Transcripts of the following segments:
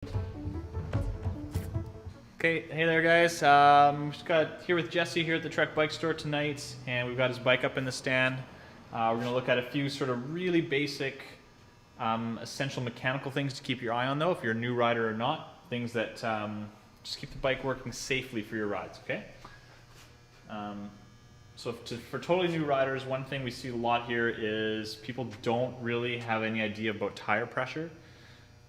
Okay, hey there guys. Just got here with Jesse here at the Trek Bike Store tonight, and we've got his bike up in the stand. We're going to look at a few sort of really basic, essential mechanical things to keep your eye on though, if you're a new rider or not. Things that just keep the bike working safely for your rides, okay? For totally new riders, one thing we see a lot here is people don't really have any idea about tire pressure.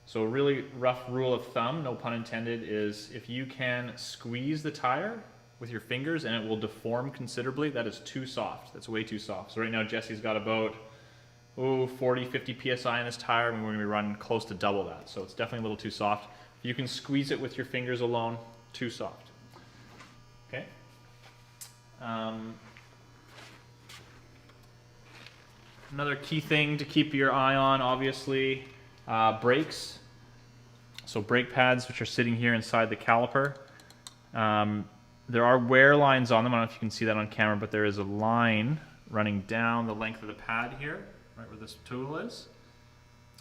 So a really rough rule of thumb, no pun intended, is if you can squeeze the tire with your fingers and it will deform considerably, that is too soft. That's way too soft. So right now Jesse's got about 40, 50 PSI in this tire, and we're going to be running close to double that. So it's definitely a little too soft. If you can squeeze it with your fingers alone, too soft. Okay? Another key thing to keep your eye on, obviously, brakes. So brake pads, which are sitting here inside the caliper. There are wear lines on them. I don't know if you can see that on camera, but there is a line running down the length of the pad here, right where this tool is.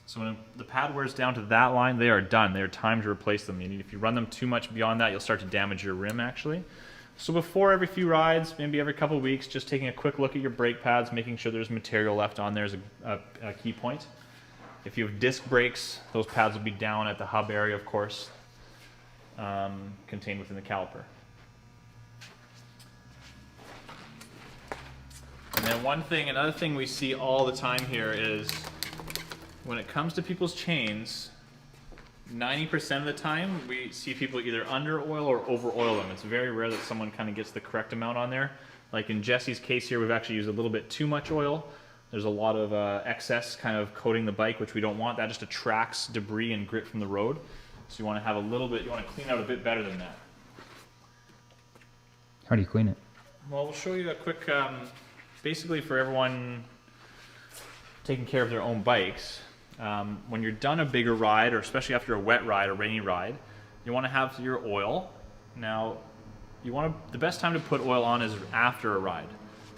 So when the pad wears down to that line, they are done. They are time to replace them. If you run them too much beyond that, you'll start to damage your rim actually. So before every few rides, maybe every couple of weeks, just taking a quick look at your brake pads, making sure there's material left on there is a key point. If you have disc brakes, those pads will be down at the hub area, of course, contained within the caliper. And then another thing we see all the time here is when it comes to people's chains, 90% of the time we see people either under oil or over oil them. It's very rare that someone kind of gets the correct amount on there. Like in Jesse's case here, we've actually used a little bit too much oil. There's a lot of excess kind of coating the bike, which we don't want. That just attracts debris and grit from the road. So you want to have a little bit, you want to clean out a bit better than that. How do you clean it? Well, we'll show you a quick, basically for everyone taking care of their own bikes, when you're done a bigger ride, or especially after a wet ride or rainy ride, you want to have your oil. Now, the best time to put oil on is after a ride.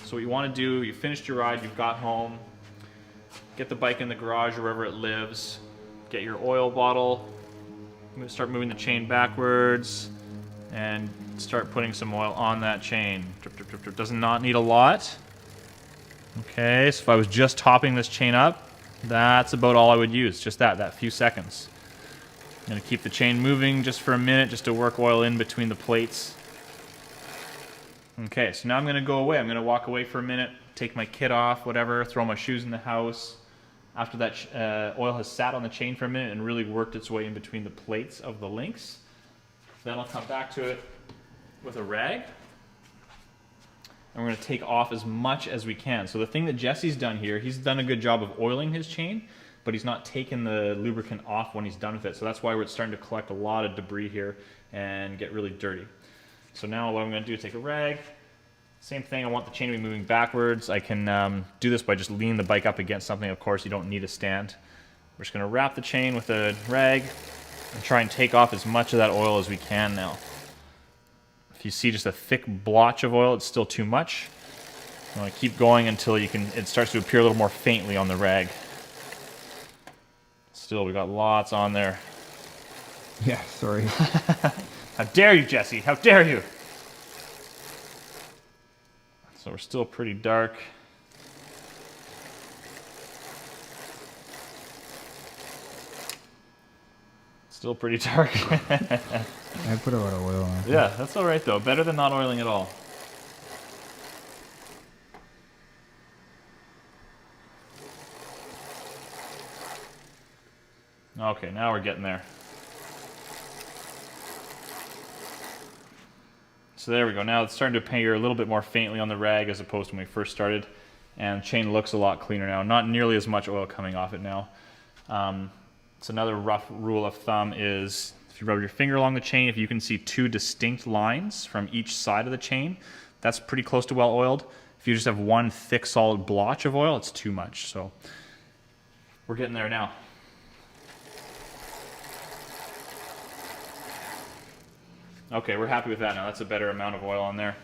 So what you want to do, you finished your ride, you've got home, get the bike in the garage or wherever it lives, get your oil bottle, start moving the chain backwards, and start putting some oil on that chain. Drip, drip, drip, drip. Does not need a lot. Okay, so if I was just topping this chain up, that's about all I would use, just that few seconds. I'm going to keep the chain moving just for a minute, just to work oil in between the plates. Okay, so now I'm going to go away. I'm going to walk away for a minute, take my kit off, whatever, throw my shoes in the house. After that oil has sat on the chain for a minute and really worked its way in between the plates of the links, then I'll come back to it with a rag, and we're going to take off as much as we can. So the thing that Jesse's done here, he's done a good job of oiling his chain, but he's not taken the lubricant off when he's done with it. So that's why we're starting to collect a lot of debris here and get really dirty. So now what I'm going to do is take a rag. Same thing, I want the chain to be moving backwards. I can do this by just leaning the bike up against something. Of course, you don't need a stand. We're just going to wrap the chain with a rag and try and take off as much of that oil as we can now. If you see just a thick blotch of oil, it's still too much. You want to keep going until it starts to appear a little more faintly on the rag. Still, we got lots on there. Yeah, sorry. How dare you, Jesse? How dare you? So we're still pretty dark. Still pretty dark. I put a lot of oil on. Yeah, that's all right though. Better than not oiling at all. Okay, now we're getting there. So there we go. Now it's starting to appear a little bit more faintly on the rag as opposed to when we first started. And the chain looks a lot cleaner now. Not nearly as much oil coming off it now. So another rough rule of thumb is if you rub your finger along the chain, if you can see two distinct lines from each side of the chain, that's pretty close to well oiled. If you just have one thick solid blotch of oil, it's too much. So we're getting there now. Okay, we're happy with that now. That's a better amount of oil on there.